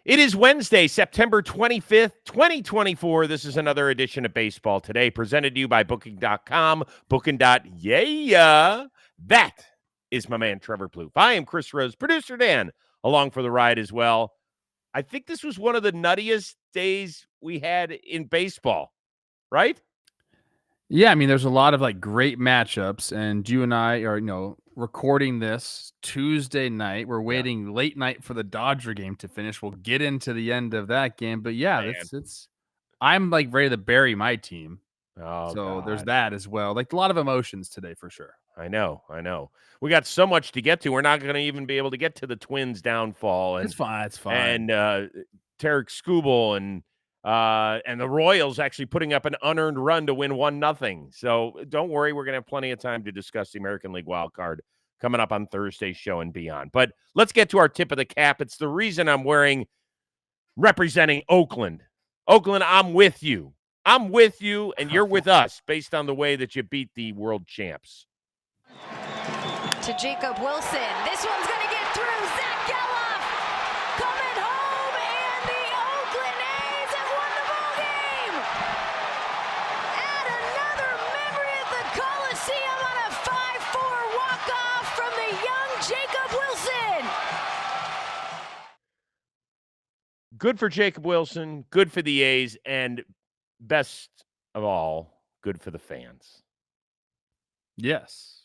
It is Wednesday, September 25th, 2024. This is another edition of Baseball Today, presented to you by Booking.com. Booking.yeah. That is my man, Trevor Plouffe. I am Chris Rose, producer Dan, along for the ride as well. I think this was one of the nuttiest days we had in baseball, right? Yeah, I mean, there's a lot of great matchups, and you and I are, recording this Tuesday night. We're waiting late night for the Dodger game to finish. We'll get into the end of that game, but yeah, I'm ready to bury my team. Oh, So God. there's that as well. A lot of emotions today for sure. I know. We got so much to get to. We're not going to even be able to get to the Twins' downfall. And, It's fine. And Tarek Skubal and the Royals actually putting up an unearned run to win 1-0. So don't worry, we're going to have plenty of time to discuss the American League wild card coming up on Thursday's show and beyond. But let's get to our tip of the cap. It's the reason I'm representing Oakland. Oakland, I'm with you. I'm with you, and you're with us based on the way that you beat the world champs. To Jacob Wilson. This one's going to get through. Zach Geloff coming home, and the Oakland A's have won the ball game. Add another memory at the Coliseum on a 5-4 walk-off from the young Jacob Wilson. Good for Jacob Wilson, good for the A's, and best of all, good for the fans. Yes.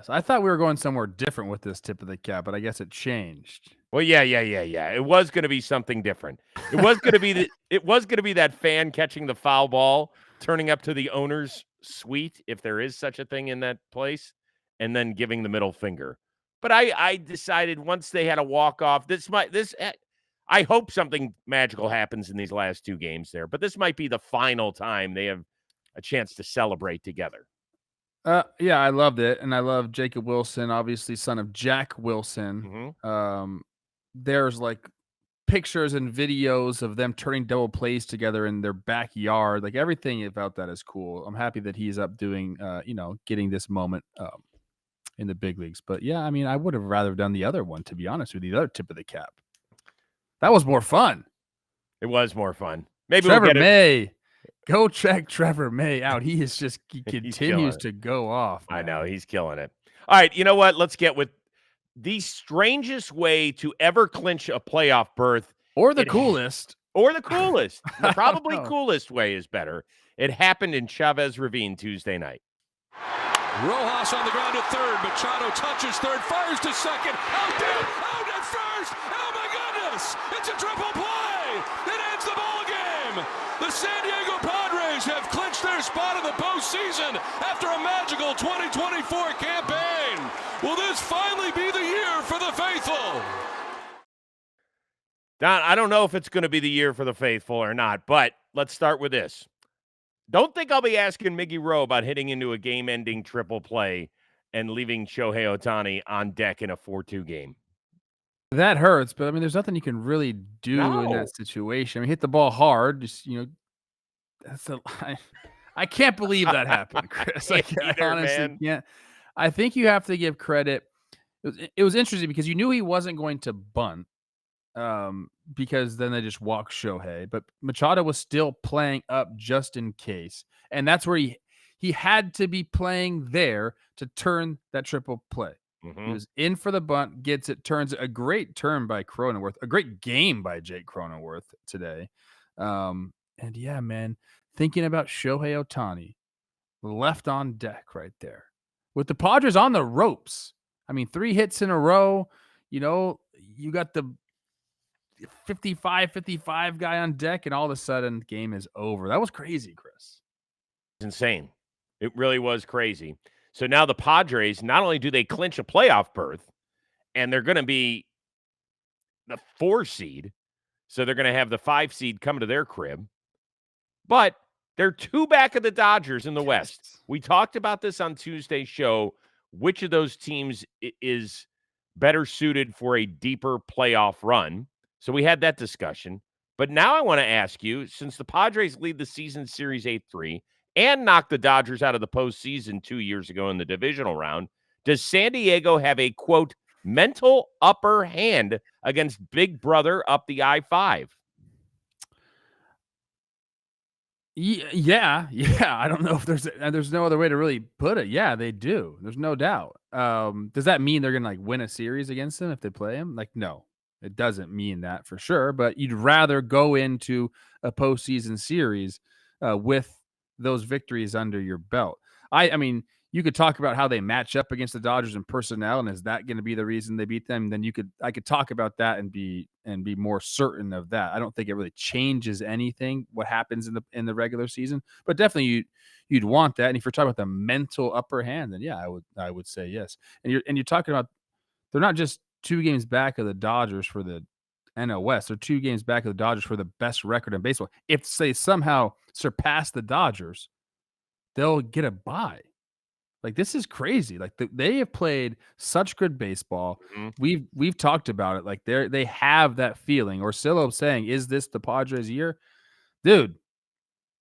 I thought we were going somewhere different with this tip of the cap, but I guess it changed. Well, yeah. It was going to be something different. It was going to be that fan catching the foul ball, turning up to the owner's suite, if there is such a thing in that place, and then giving the middle finger. But I decided once they had a walk-off, I hope something magical happens in these last two games there, but this might be the final time they have a chance to celebrate together. Yeah, I loved it, and I love Jacob Wilson, obviously son of Jack Wilson. Mm-hmm. There's pictures and videos of them turning double plays together in their backyard. Everything about that is cool. I'm happy that he's up doing, getting this moment in the big leagues. But yeah, I mean, I would have rather done the other one, to be honest with you, the other tip of the cap. That was more fun. It was more fun. Maybe Trevor we'll get May. Go check Trevor May out. He continues to go off. Man. I know. He's killing it. All right. You know what? Let's get with the strangest way to ever clinch a playoff berth. Or the coolest. The probably coolest way is better. It happened in Chavez Ravine Tuesday night. Rojas on the ground at third. Machado touches third, fires to second. Out at first. Oh, my goodness. It's a triple play. It ends the ball game. The San Diego Padres have clinched their spot in the postseason after a magical 2024 campaign. Will this finally be the year for the faithful? Don, I don't know if it's going to be the year for the faithful or not, but let's start with this. Don't think I'll be asking Miggy Rowe about hitting into a game-ending triple play and leaving Shohei Ohtani on deck in a 4-2 game. That hurts, but I mean, there's nothing you can really do in that situation. I mean, hit the ball hard. Just I can't believe that happened, Chris. I honestly can't. I think you have to give credit. It was interesting because you knew he wasn't going to bunt, because then they just walked Shohei. But Machado was still playing up just in case, and that's where he had to be playing there to turn that triple play. Mm-hmm. He was in for the bunt, gets it, turns a great turn by Cronenworth, a great game by Jake Cronenworth today. And yeah, man, thinking about Shohei Ohtani left on deck right there with the Padres on the ropes. I mean, 3 hits in a row, you got the 55 guy on deck, and all of a sudden game is over. That was crazy, Chris. It's insane. It really was crazy. So now the Padres, not only do they clinch a playoff berth, and they're going to be the 4 seed, so they're going to have the 5 seed come to their crib, but they're 2 back of the Dodgers in the West. We talked about this on Tuesday's show. Which of those teams is better suited for a deeper playoff run? So we had that discussion. But now I want to ask you, since the Padres lead the season series 8-3 and knocked the Dodgers out of the postseason 2 years ago in the divisional round, does San Diego have a, quote, mental upper hand against Big Brother up the I-5. Yeah. I don't know if there's no other way to really put it. Yeah, they do. There's no doubt. Does that mean they're gonna win a series against them if they play them? No, it doesn't mean that for sure. But you'd rather go into a postseason series with those victories under your belt. I mean, you could talk about how they match up against the Dodgers in personnel, and is that going to be the reason they beat them? Then I could talk about that and be more certain of that. I don't think it really changes anything what happens in the regular season, but definitely you'd want that. And if you're talking about the mental upper hand, then yeah, I would say yes. And you're talking about they're not just 2 games back of the Dodgers for the NL West. They're 2 games back of the Dodgers for the best record in baseball. If they somehow surpass the Dodgers, they'll get a bye. This is crazy. They have played such good baseball. Mm-hmm. We've talked about it. They have that feeling. Orsillo saying, "Is this the Padres' year?" Dude,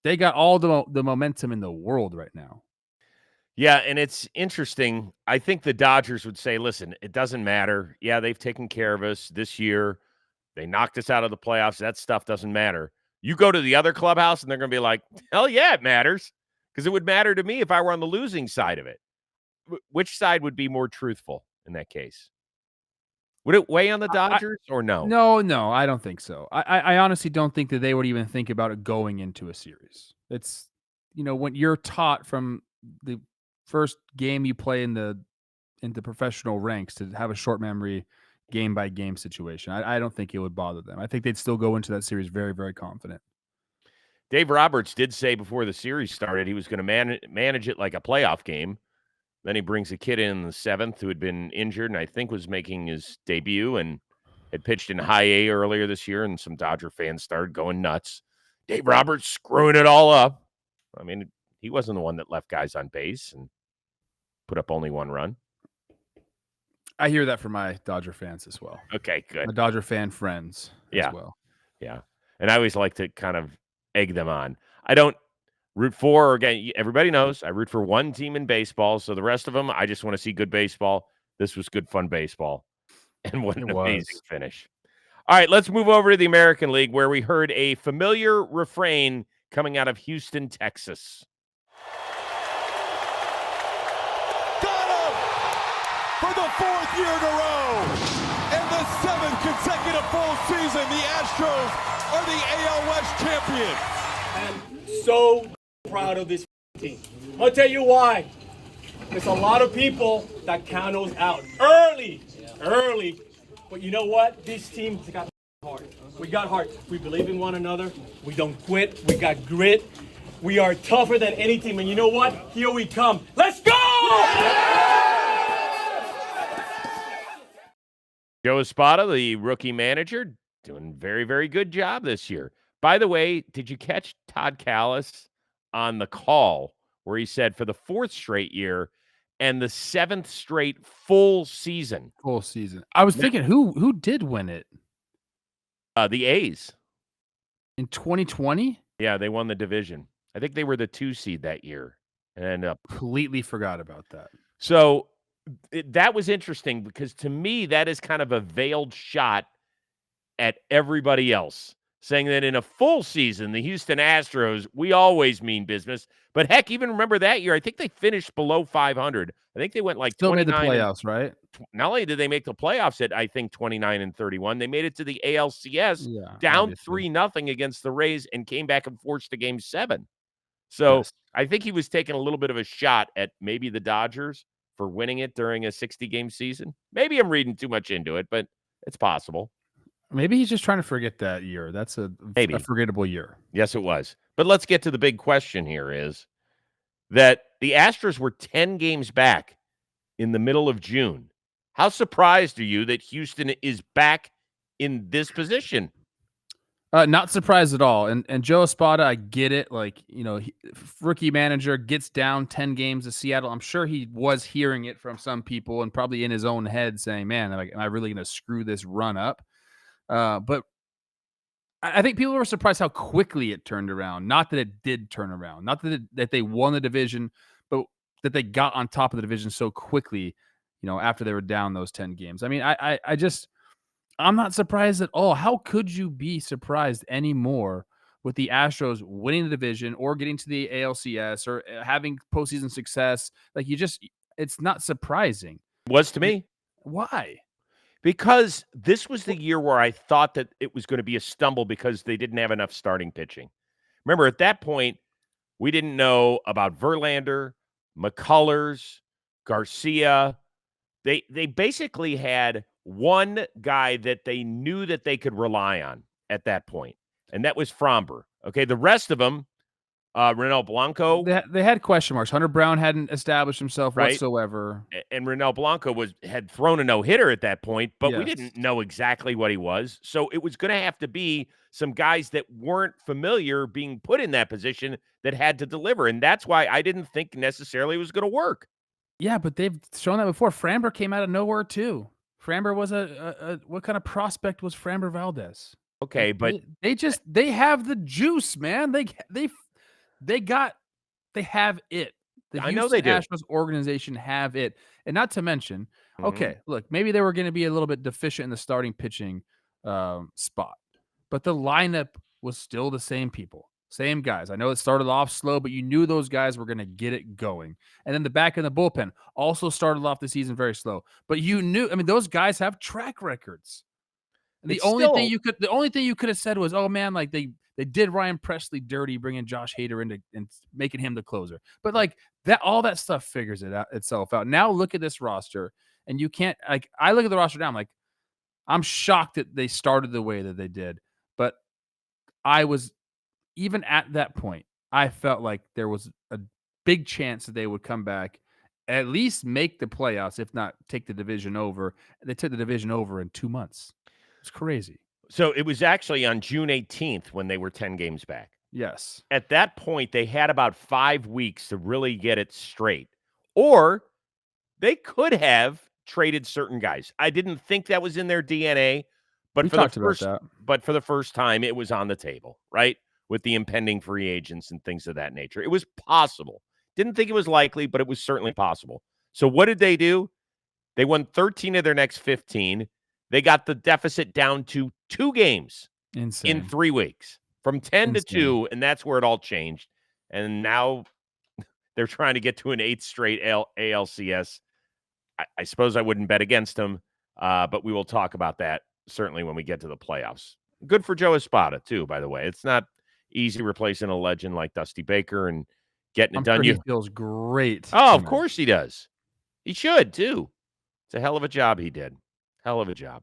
they got all the momentum in the world right now. Yeah, and it's interesting. I think the Dodgers would say, "Listen, it doesn't matter. Yeah, they've taken care of us this year. They knocked us out of the playoffs. That stuff doesn't matter." You go to the other clubhouse, and they're going to be like, "Hell yeah, it matters." Because it would matter to me if I were on the losing side of it. Which side would be more truthful in that case? Would it weigh on the Dodgers or no? No, I don't think so. I honestly don't think that they would even think about it going into a series. It's, when you're taught from the first game you play into professional ranks to have a short memory game by game situation. I don't think it would bother them. I think they'd still go into that series very, very confident. Dave Roberts did say before the series started he was going to manage it like a playoff game. Then he brings a kid in the 7th who had been injured and I think was making his debut and had pitched in high A earlier this year, and some Dodger fans started going nuts. Dave Roberts screwing it all up. I mean, he wasn't the one that left guys on base and put up only 1 run. I hear that from my Dodger fans as well. Okay, good. My Dodger fan friends as well. Yeah. And I always like to kind of egg them on. I don't root for, again, everybody knows I root for one team in baseball. So the rest of them, I just want to see good baseball. This was good, fun baseball. And what an amazing finish. All right, let's move over to the American League, where we heard a familiar refrain coming out of Houston, Texas. Got him! For the 4th year in a row, and the 7th consecutive full season, the Astros are the AL West champions. I'm so proud of this team. I'll tell you why. There's a lot of people that count us out early. But you know what? This team's got heart. We got heart. We believe in one another. We don't quit. We got grit. We are tougher than any team. And you know what? Here we come. Let's go! Joe Espada, the rookie manager, doing a very, very good job this year. By the way, did you catch Todd Callis on the call where he said for the 4th straight year and the 7th straight full season? Full season. I was thinking, who did win it? The A's. In 2020? Yeah, they won the division. I think they were the 2 seed that year. And completely forgot about that. So that was interesting because to me, that is kind of a veiled shot at everybody else, saying that in a full season, the Houston Astros, we always mean business. But heck, even remember that year, I think they finished below 500. I think they went like still made the playoffs, right? Not only did they make the playoffs at, I think, 29-31, they made it to the ALCS down 3-0 against the Rays and came back and forced a Game 7. So I think he was taking a little bit of a shot at maybe the Dodgers for winning it during a 60-game season. Maybe I'm reading too much into it, but it's possible. Maybe he's just trying to forget that year. That's a forgettable year. Yes, it was. But let's get to the big question here is that the Astros were 10 games back in the middle of June. How surprised are you that Houston is back in this position? Not surprised at all. And Joe Espada, I get it. Rookie manager gets down 10 games to Seattle. I'm sure he was hearing it from some people and probably in his own head saying, man, am I really going to screw this run up? But I think people were surprised how quickly it turned around. Not that it did turn around. Not that they won the division, but that they got on top of the division so quickly. after they were down those 10 games. I mean, I'm not surprised at all. How could you be surprised anymore with the Astros winning the division or getting to the ALCS or having postseason success? Like, it's not surprising. Was to me. Why? Because this was the year where I thought that it was going to be a stumble because they didn't have enough starting pitching. Remember, at that point, we didn't know about Verlander, McCullers, Garcia. They basically had one guy that they knew that they could rely on at that point, and that was Framber. Okay, the rest of them, Renel Blanco. They had question marks. Hunter Brown hadn't established himself whatsoever. And Renel Blanco had thrown a no-hitter at that point, but we Yes. didn't know exactly what he was. So it was going to have to be some guys that weren't familiar being put in that position that had to deliver. And that's why I didn't think necessarily it was going to work. Yeah, but they've shown that before. Framber came out of nowhere too. Framber was what kind of prospect was Framber Valdez? Okay, but they have the juice, man. They have it. The I know they do. Astros organization have it. And not to mention, Mhm. okay, look, maybe they were going to be a little bit deficient in the starting pitching spot, but the lineup was still the same people, same guys. I know it started off slow, but you knew those guys were going to get it going. And then the back in the bullpen also started off the season very slow, but you knew, those guys have track records. And the only thing you could have said was, oh man, like they did Ryan Presley dirty, bringing Josh Hader into and making him the closer. But like that, all that stuff figures itself out. Now look at this roster, and you can't like. I look at the roster now, I'm shocked that they started the way that they did. But I was even at that point, I felt like there was a big chance that they would come back, at least make the playoffs, if not take the division over. They took the division over in 2 months. It's crazy. So it was actually on June 18th when they were 10 games back. Yes. At that point, they had about 5 weeks to really get it straight. Or they could have traded certain guys. I didn't think that was in their DNA, but for the first time, it was on the table, right? With the impending free agents and things of that nature. It was possible. Didn't think it was likely, but it was certainly possible. So what did they do? They won 13 of their next 15. They got the deficit down to 2 games in 3 weeks, from 10 to 2, and that's where it all changed. And now they're trying to get to an 8th straight ALCS. I suppose I wouldn't bet against them, but we will talk about that certainly when we get to the playoffs. Good for Joe Espada, too, by the way. It's not easy replacing a legend like Dusty Baker and getting it done. He feels great. Oh, of course he does. He should, too. It's a hell of a job he did. Hell of a job.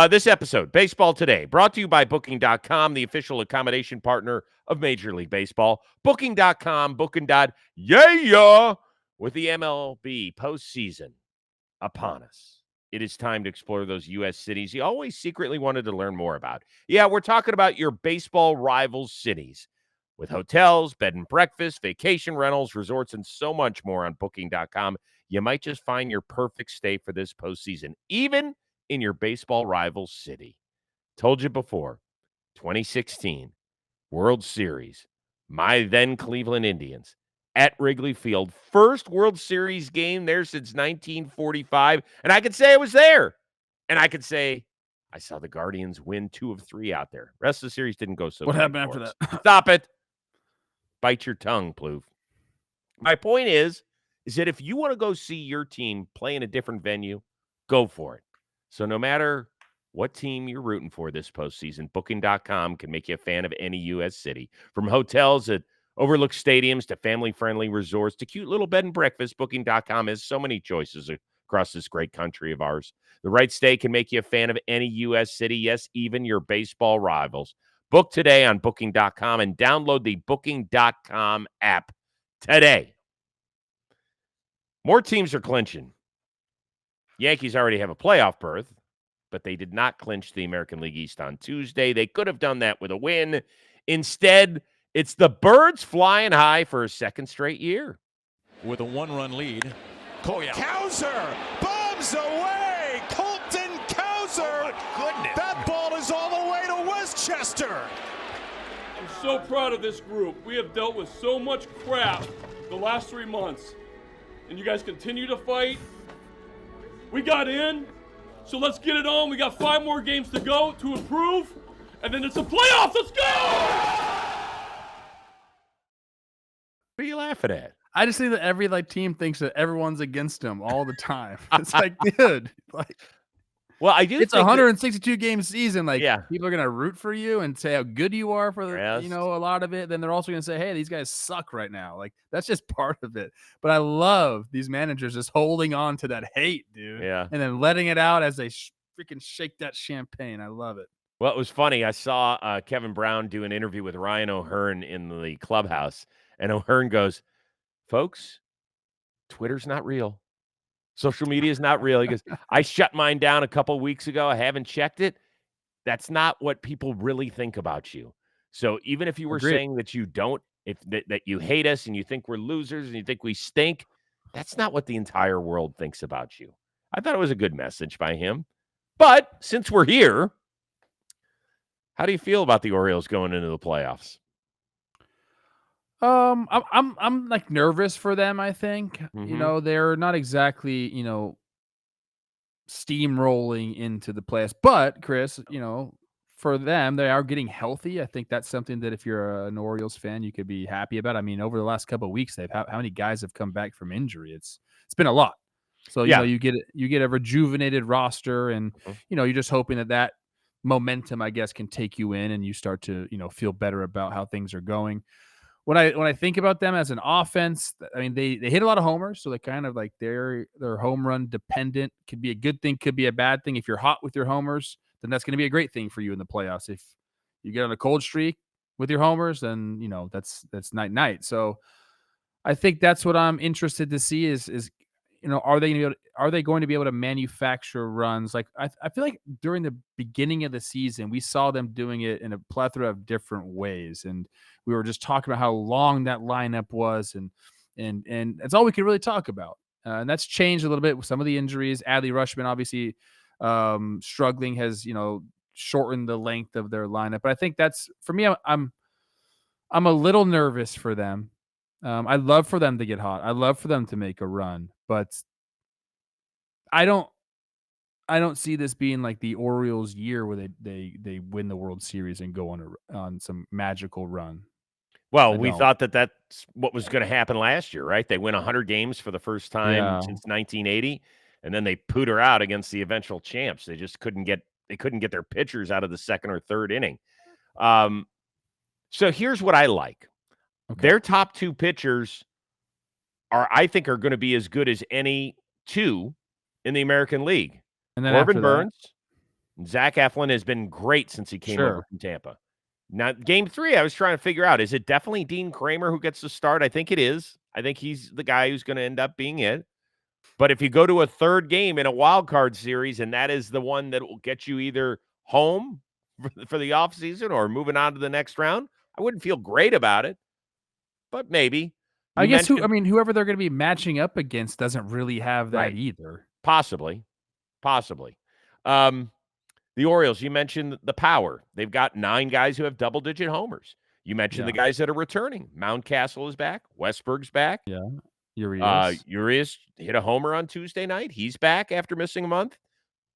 This episode, Baseball Today, brought to you by Booking.com, the official accommodation partner of Major League Baseball. Booking.com, booking.yeah, with the MLB postseason upon us. It is time to explore those U.S. cities you always secretly wanted to learn more about. Yeah, we're talking about your baseball rival cities with hotels, bed and breakfast, vacation rentals, resorts, and so much more on Booking.com. You might just find your perfect stay for this postseason, even in your baseball rival city. Told you before, 2016 World Series, my then Cleveland Indians at Wrigley Field. First World Series game there since 1945. And I could say I was there. And I could say I saw the Guardians win 2 of 3 out there. Rest of the series didn't go so What good happened after that? Stop it. Bite your tongue, Plouffe. My point is that if you want to go see your team play in a different venue, go for it. So no matter what team you're rooting for this postseason, Booking.com can make you a fan of any U.S. city. From hotels that overlook stadiums to family-friendly resorts to cute little bed and breakfast, Booking.com has so many choices across this great country of ours. The right stay can make you a fan of any U.S. city, yes, even your baseball rivals. Book today on Booking.com and download the Booking.com app today. More teams are clinching. Yankees already have a playoff berth, but they did not clinch the American League East on Tuesday. They could have done that with a win. Instead, it's the Birds flying high for a second straight year. With a 1-run lead. Koya. Cowser bombs away. Colton Cowser. Oh, my goodness. That ball is all the way to Westchester. I'm so proud of this group. We have dealt with so much crap the last 3 months. And you guys continue to fight. We got in, so let's get it on. We got 5 more games to go to improve, and then it's the playoffs. Let's go! What are you laughing at? I just think that every team thinks that everyone's against them all the time. It's like, dude, well, I do. It's a 162 game season. Yeah. People are gonna root for you and say how good you are for Yes. a lot of it. Then they're also gonna say, hey, these guys suck right now. That's just part of it. But I love these managers just holding on to that hate, dude. Yeah. And then letting it out as they freaking shake that champagne. I love it. Well, it was funny. I saw Kevin Brown do an interview with Ryan O'Hearn in the clubhouse, and O'Hearn goes, "Folks, Twitter's not real. Social media is not real." He goes, "I shut mine down a couple weeks ago. I haven't checked it. That's not what people really think about you. So even if you were Agreed. saying that you don't, that you hate us and you think we're losers and you think we stink, that's not what the entire world thinks about you." I thought it was a good message by him. But since we're here, how do you feel about the Orioles going into the playoffs? I'm nervous for them. I think Mhm. they're not exactly steamrolling into the playoffs, but Chris, for them, they are getting healthy. I think that's something that if you're an Orioles fan, you could be happy about. I mean, over the last couple of weeks, how many guys have come back from injury? It's been a lot. So Yeah. you get a rejuvenated roster, and you're just hoping that momentum, I guess, can take you in, and you start to feel better about how things are going. When I think about them as an offense, I mean, they hit a lot of homers, so they kind of they're home run dependent. Could be a good thing, could be a bad thing. If you're hot with your homers, then that's going to be a great thing for you in the playoffs. If you get on a cold streak with your homers, then that's night. So I think that's what I'm interested to see is are they going to be able to manufacture runs? I feel like during the beginning of the season, we saw them doing it in a plethora of different ways, and we were just talking about how long that lineup was, and that's all we could really talk about. And that's changed a little bit with some of the injuries. Adley Rutschman obviously struggling has shortened the length of their lineup, but I think that's for me. I'm a little nervous for them. I'd love for them to get hot. I'd love for them to make a run, but I don't see this being like the Orioles year where they win the World Series and go on some magical run. Well, we thought that that's what was going to happen last year, right? They win 100 games for the first time since 1980, and then they pooter out against the eventual champs. They just couldn't get their pitchers out of the second or third inning. So here's what I like. Okay. Their top 2 pitchers I think are going to be as good as any 2 in the American League. And then Corbin Burns, Zach Eflin has been great since he came over from Tampa. Now, game 3, I was trying to figure out, is it definitely Dean Kramer who gets the start? I think it is. I think he's the guy who's going to end up being it. But if you go to a third game in a wild card series, and that is the one that will get you either home for the offseason or moving on to the next round, I wouldn't feel great about it. But maybe. I guess whoever they're going to be matching up against doesn't really have that either. Possibly. The Orioles, you mentioned the power. They've got 9 guys who have double-digit homers. You mentioned the guys that are returning. Mountcastle is back. Westberg's back. Yeah. Urias hit a homer on Tuesday night. He's back after missing a month.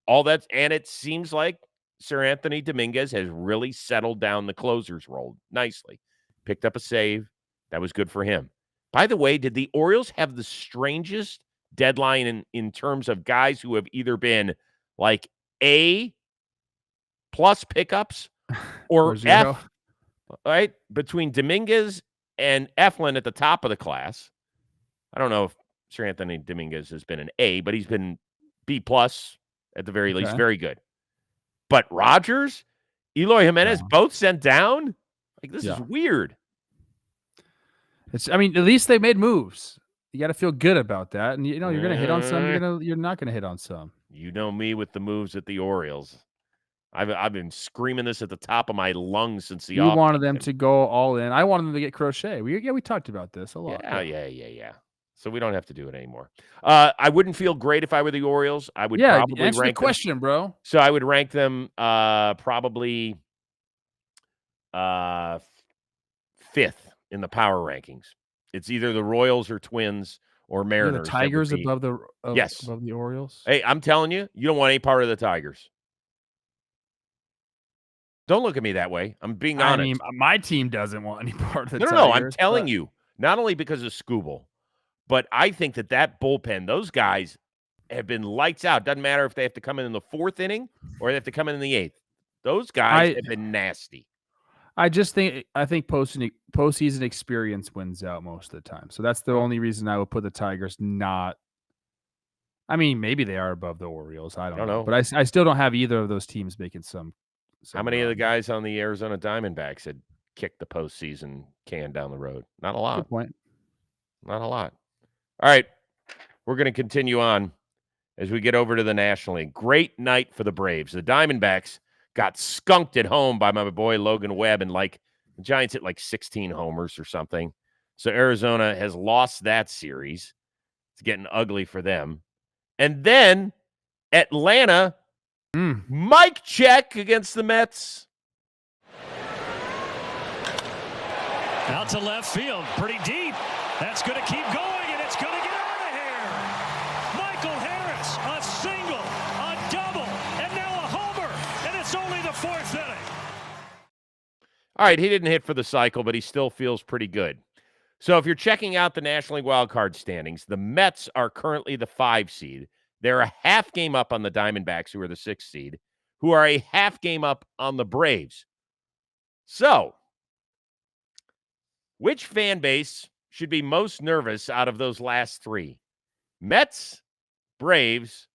And it seems like Sir Anthony Dominguez has really settled down the closer's role nicely. Picked up a save. That was good for him. By the way, did the Orioles have the strangest deadline in terms of guys who have either been like A+ pickups or F, right? Between Dominguez and Eflin at the top of the class. I don't know if Sir Anthony Dominguez has been an A, but he's been B+ at the very least. Very good. But Rogers, Eloy Jimenez, both sent down? This is weird. At least they made moves. You got to feel good about that. And, you're going to hit on some. You're not going to hit on some. You know me with the moves at the Orioles. I've been screaming this at the top of my lungs since the You wanted them to go all in. I wanted them to get Crochet. We talked about this a lot. Yeah. So we don't have to do it anymore. I wouldn't feel great if I were the Orioles. I would probably answer rank the question, them, bro. So I would rank them probably 5th in the power rankings. It's either the Royals or Twins or You Mariners. have the Tigers that would be, above the Orioles? Hey, I'm telling you, you don't want any part of the Tigers. Don't look at me that way. I'm being honest. I mean, my team doesn't want any part of the Tigers. No. I'm telling you, not only because of Scooble, but I think that bullpen, those guys have been lights out. Doesn't matter if they have to come in the 4th inning or they have to come in the 8th. Those guys have been nasty. I think postseason experience wins out most of the time. So that's the only reason I would put the Tigers not. I mean, maybe they are above the Orioles. I don't know. But I still don't have either of those teams making some How many of the guys on the Arizona Diamondbacks had kicked the postseason can down the road? Not a lot. Good point. Not a lot. All right. We're going to continue on as we get over to the National League. Great night for the Braves. The Diamondbacks got skunked at home by my boy Logan Webb, and the Giants hit 16 homers or something. So Arizona has lost that series. It's getting ugly for them. And then Atlanta, mic check against the Mets. Out to left field, pretty deep. That's going to keep going, and it's going to get out of here. Michael Harris, a single, a double, and now a homer, and it's only the 4th inning. All right, he didn't hit for the cycle, but he still feels pretty good. So if you're checking out the National League wildcard standings, the Mets are currently the 5 seed. They're a half game up on the Diamondbacks, who are the 6 seed, who are a half game up on the Braves. So, which fan base should be most nervous out of those last 3? Mets, Braves,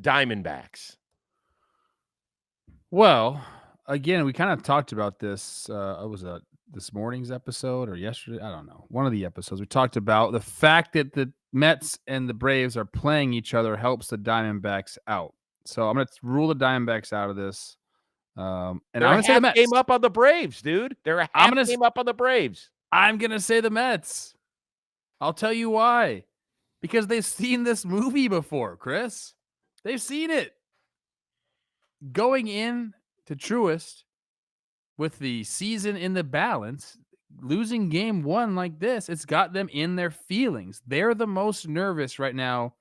Diamondbacks. Well, again, we kind of talked about this. Was it this morning's episode or yesterday? I don't know. One of the episodes we talked about the fact that the Mets and the Braves are playing each other helps the Diamondbacks out. So I'm going to rule the Diamondbacks out of this. And They're I'm going to say the Mets. Game up on the Braves, dude. They're a half game up on the Braves. I'm going to say the Mets. I'll tell you why. Because they've seen this movie before, Chris. They've seen it. Going in to Truist with the season in the balance, losing game 1 like this, it's got them in their feelings. They're the most nervous right now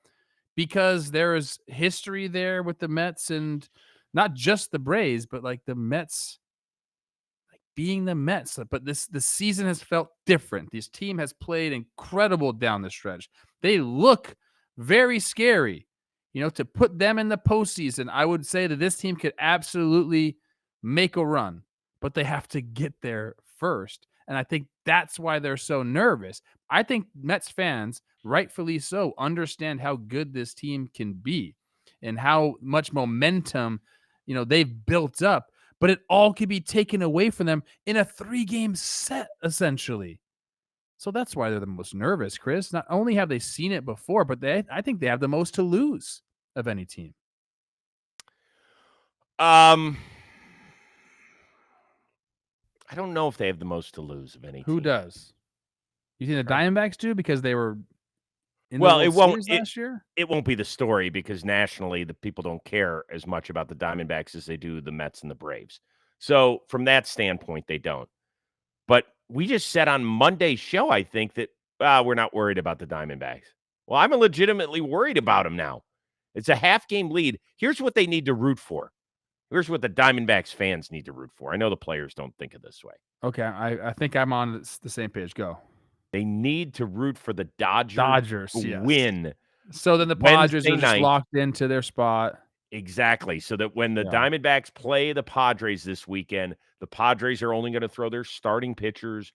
because there is history there with the Mets and not just the Braves, but the Mets being the Mets. But the season has felt different. This team has played incredible down the stretch. They look very scary. To put them in the postseason, I would say that this team could absolutely make a run, but they have to get there first. And I think that's why they're so nervous. I think Mets fans, rightfully so, understand how good this team can be and how much momentum, they've built up, but it all could be taken away from them in a 3-game set, essentially. So that's why they're the most nervous, Chris. Not only have they seen it before, but I think they have the most to lose of any team. I don't know if they have the most to lose of any team. Who does? You think the Diamondbacks do because they were in the Well, World Series last year? It won't be the story because nationally the people don't care as much about the Diamondbacks as they do the Mets and the Braves. So from that standpoint, they don't. But we just said on Monday's show, I think, that we're not worried about the Diamondbacks. Well, I'm legitimately worried about them now. It's a half-game lead. Here's what they need to root for. Here's what the Diamondbacks fans need to root for. I know the players don't think of this way. Okay, I think I'm on the same page. Go. They need to root for the Dodgers to win. So then the Padres are just locked into their spot. Exactly. So that when the Diamondbacks play the Padres this weekend, the Padres are only going to throw their starting pitchers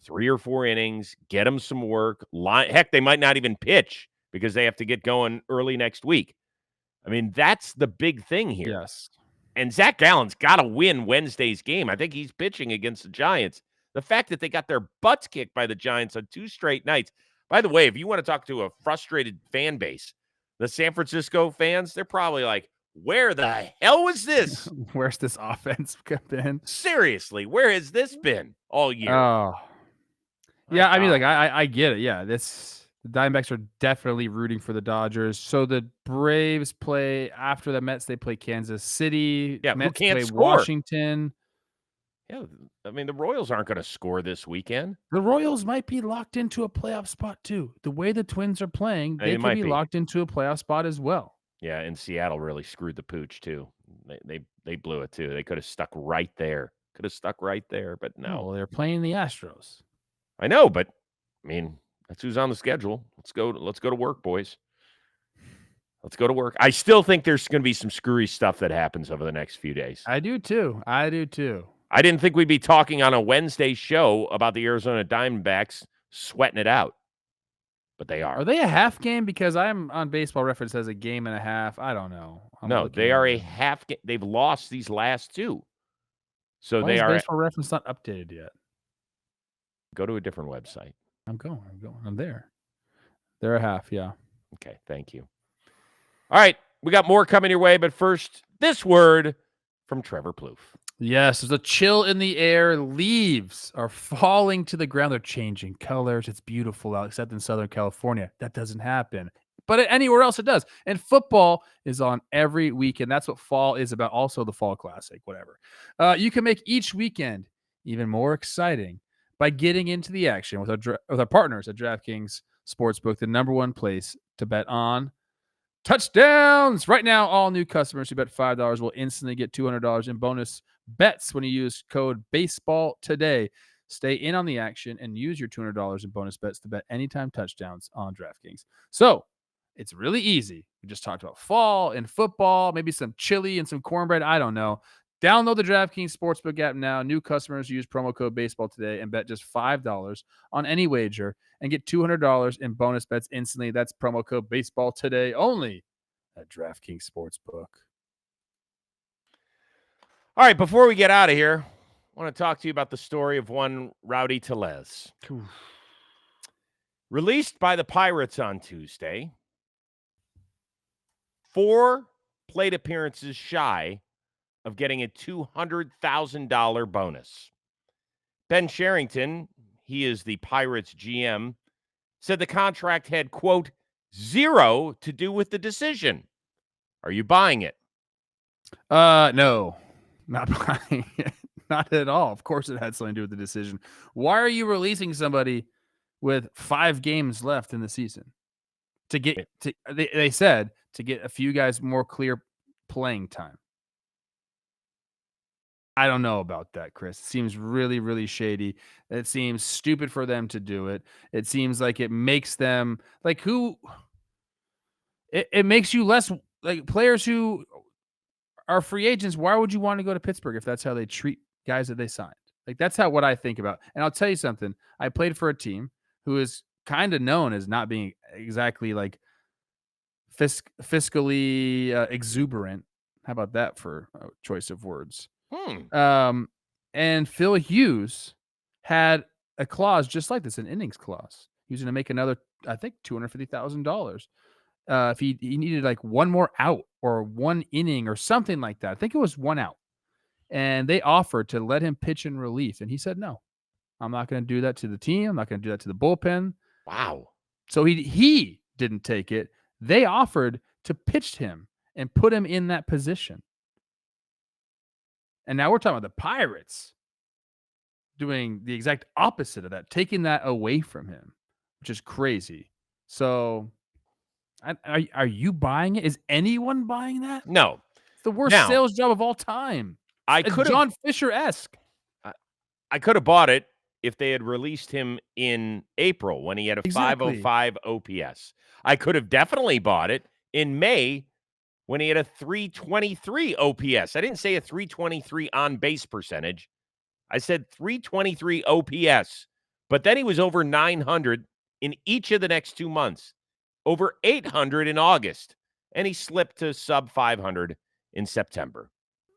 3 or 4 innings, get them some work. Heck, they might not even pitch because they have to get going early next week. I mean, that's the big thing here. Yes. And Zach Gallen's got to win Wednesday's game. I think he's pitching against the Giants. The fact that they got their butts kicked by the Giants on 2 straight nights. By the way, if you want to talk to a frustrated fan base, the San Francisco fans, they're probably like, where the hell was this? Where's this offense been? Seriously, where has this been all year? Oh, yeah. I mean, I get it. Yeah, the Diamondbacks are definitely rooting for the Dodgers. So the Braves play after the Mets. They play Kansas City. Yeah, Mets who can't play score? Washington. Yeah, I mean, the Royals aren't going to score this weekend. The Royals might be locked into a playoff spot too. The way the Twins are playing, they could be locked into a playoff spot as well. Yeah, and Seattle really screwed the pooch too. They blew it too. They could have stuck right there. But no. Well, they're playing the Astros. I know, but I mean, that's who's on the schedule. Let's go to work, boys. Let's go to work. I still think there's going to be some screwy stuff that happens over the next few days. I do too. I didn't think we'd be talking on a Wednesday show about the Arizona Diamondbacks sweating it out, but they are. Are they a half game? Because I'm on Baseball Reference as a game and a half. I don't know. No, they are a half game. They've lost these last two. So Why they is are. Baseball Reference not updated yet? Go to a different website. I'm going. I'm there. They're a half, yeah. Okay, thank you. All right, we got more coming your way, but first, this word from Trevor Plouffe. Yes, there's a chill in the air. Leaves are falling to the ground. They're changing colors. It's beautiful out, except in Southern California. That doesn't happen. But anywhere else it does. And football is on every weekend. That's what fall is about. Also the Fall Classic, whatever. You can make each weekend even more exciting by getting into the action with our partners at DraftKings Sportsbook, the number one place to bet on touchdowns. Right now, all new customers who bet $5 will instantly get $200 in bonus bets when you use code BASEBALL today. Stay in on the action and use your $200 in bonus bets to bet anytime touchdowns on DraftKings. So it's really easy. We just talked about fall and football, maybe some chili and some cornbread. I don't know. Download the DraftKings Sportsbook app now. New customers use promo code BASEBALL today and bet just $5 on any wager and get $200 in bonus bets instantly. That's promo code BASEBALL today only at DraftKings Sportsbook. All right, before we get out of here, I want to talk to you about the story of one Rowdy Tellez. Released by the Pirates on Tuesday, 4 plate appearances shy of getting a $200,000 bonus. Ben Sherrington, he is the Pirates GM, said the contract had, quote, zero to do with the decision. Are you buying it? No, not buying it. Not at all. Of course it had something to do with the decision. Why are you releasing somebody with 5 games left in the season? They said to get a few guys more clear playing time. I don't know about that, Chris. It seems really, really shady. It seems stupid for them to do it. It seems like it makes them like it makes you less like players who are free agents. Why would you want to go to Pittsburgh if that's how they treat guys that they signed? Like that's what I think about. And I'll tell you something. I played for a team who is kind of known as not being exactly like fiscally exuberant. How about that for a choice of words? And Phil Hughes had a clause just like this, an innings clause. He was going to make another, I think, $250,000 if he needed like one more out or one inning or something like that. I think it was 1 out. And they offered to let him pitch in relief. And he said, no, I'm not going to do that to the team. I'm not going to do that to the bullpen. Wow. So he didn't take it. They offered to pitch him and put him in that position. And now we're talking about the Pirates doing the exact opposite of that, taking that away from him, which is crazy. So are you buying it? Is anyone buying that? No. It's the worst sales job of all time. It's John Fisher-esque. I could have bought it if they had released him in April when he had a 505 OPS. I could have definitely bought it in May when he had a 323 OPS. I didn't say a 323 on base percentage. I said 323 OPS. But then he was over 900 in each of the next 2 months, over 800 in August, and he slipped to sub 500 in September.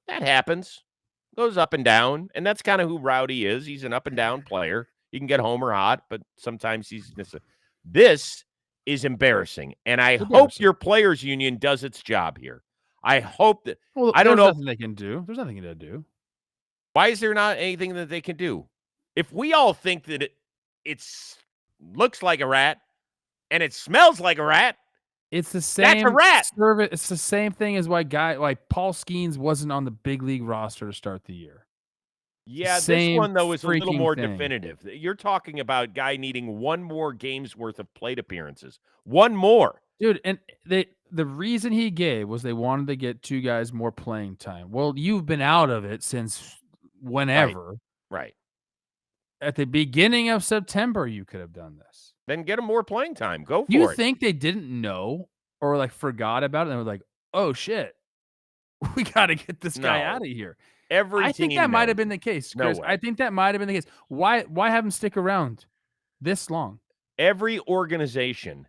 That happens. Goes up and down, and that's kind of who Rowdy is. He's an up and down player. He can get home or hot, but sometimes he's this is embarrassing, and I hope your players union does its job here. I hope that I don't know. There's nothing they can do. There's nothing to do. Why is there not anything that they can do? If we all think that it looks like a rat and it smells like a rat, it's the same. That's a rat. It's the same thing as why Paul Skeens wasn't on the big league roster to start the year. Yeah, this Same one, though, is a little freaking more thing. definitive. You're talking about guy needing one more game's worth of plate appearances. One more. Dude, and the reason he gave was they wanted to get 2 guys more playing time. Well, you've been out of it since whenever. Right. At the beginning of September, you could have done this. Then get him more playing time. Go for You it. think they didn't know or, like, forgot about it, and they were like, "Oh, shit. We gotta get this guy No. out of here." Every I think team that might knows. have been the case, No Chris. way. I think that might have been the case. Why have him stick around this long? Every organization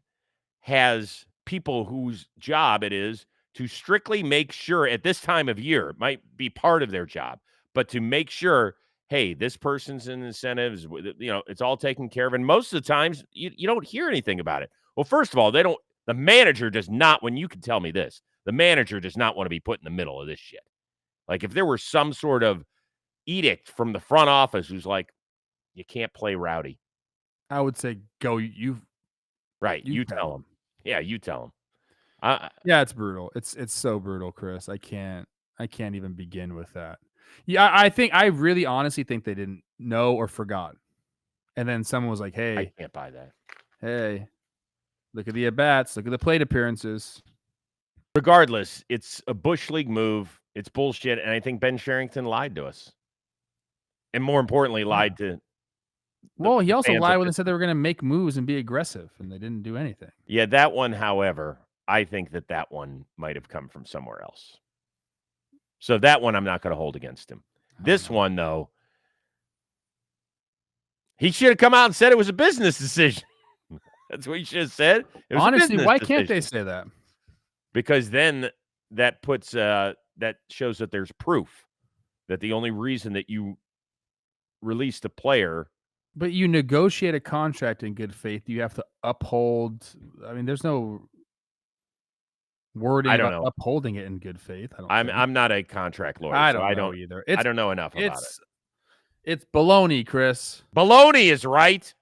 has people whose job it is to strictly make sure at this time of year, it might be part of their job, but to make sure, hey, this person's in incentives, it's all taken care of. And most of the times you don't hear anything about it. Well, first of all, the manager does not, when you can tell me this, the manager does not want to be put in the middle of this shit. Like if there were some sort of edict from the front office who's like, you can't play rowdy. I would say go. You tell him. Yeah, you tell him. Yeah, it's brutal. It's so brutal, Chris. I can't even begin with that. Yeah, I really honestly think they didn't know or forgot. And then someone was like, "Hey, I can't buy that. Hey, look at the at-bats, look at the plate appearances." Regardless, it's a Bush League move. It's bullshit, and I think Ben Sherrington lied to us. And more importantly, lied to Well, he also fans lied of when they this. said they were going to make moves and be aggressive, and they didn't do anything. Yeah, that one, however, I think that one might have come from somewhere else. So that one I'm not going to hold against him. This one, though, he should have come out and said it was a business decision. That's what he should have said. It was Honestly, why decision. can't they say that? Because then that puts that shows that there's proof that the only reason that you released a player. But you negotiate a contract in good faith. You have to uphold. I mean, there's no wording about upholding it in good faith. I'm not a contract lawyer. I don't know either. I don't know enough about it. It's baloney, Chris. Baloney is right.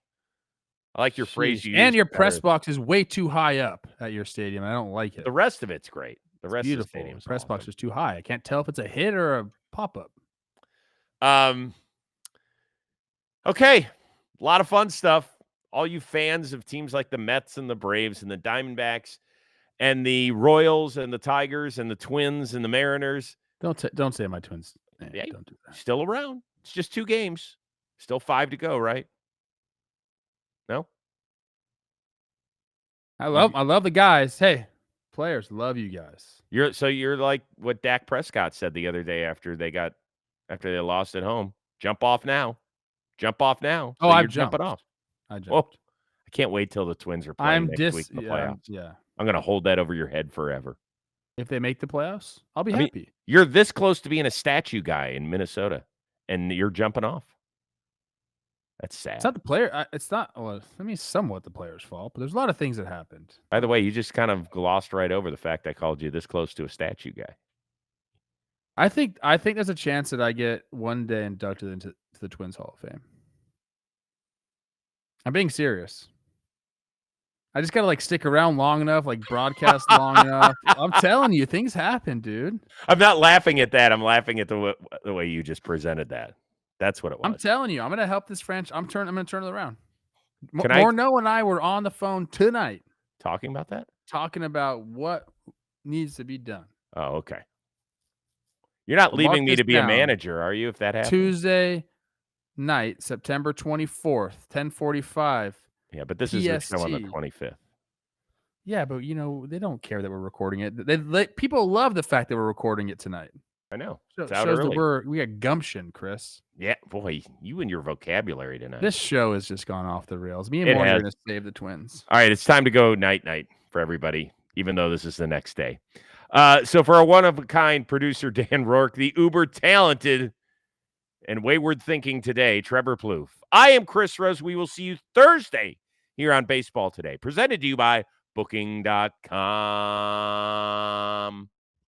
I like your phrase you used. And your press box is way too high up at your stadium. I don't like it. The rest of it's great. The rest beautiful. of the stadium's The press awesome. box is too high. I can't tell if it's a hit or a pop-up. Okay. A lot of fun stuff. All you fans of teams like the Mets and the Braves and the Diamondbacks and the Royals and the Tigers and the Twins and the Mariners. Don't say my Twins. Yeah, don't do that. Still around. It's just 2 games. Still 5 to go, right? No? I love the guys. Hey, players, love you guys. You're like what Dak Prescott said the other day after they lost at home. Jump off now. Jump off now. Oh, so I've jumped. Jumping off. I jumped. Well, I can't wait till the Twins are playing next week in the playoffs. Yeah. I'm going to hold that over your head forever. If they make the playoffs, I'll be happy. You're this close to being a statue guy in Minnesota, and you're jumping off. That's sad. It's not the player. It's not. Well, I mean, somewhat the player's fault, but there's a lot of things that happened. By the way, you just kind of glossed right over the fact I called you this close to a statue guy. I think there's a chance that I get one day inducted into the Twins Hall of Fame. I'm being serious. I just gotta stick around long enough, broadcast long enough. I'm telling you, things happen, dude. I'm not laughing at that. I'm laughing at the way you just presented that. That's what it was. I'm telling you, I'm gonna help this franchise. I'm gonna turn it around. Can Morneau and I were on the phone tonight talking about that, talking about what needs to be done. Oh, okay. You're not leaving me to be a manager, are you? If that happens, Tuesday night, September 24th, 10:45. Yeah, but this is the show on the 25th. Yeah, but they don't care that we're recording it. People love the fact that we're recording it tonight. I know. It shows that we got gumption, Chris. Yeah, boy, you and your vocabulary tonight. This show has just gone off the rails. Me and Morgan are going to save the Twins. All right, it's time to go night for everybody, even though this is the next day. So for our one-of-a-kind producer, Dan Rourke, the uber-talented and wayward thinking today, Trevor Plouffe. I am Chris Rose. We will see you Thursday here on Baseball Today, presented to you by Booking.com.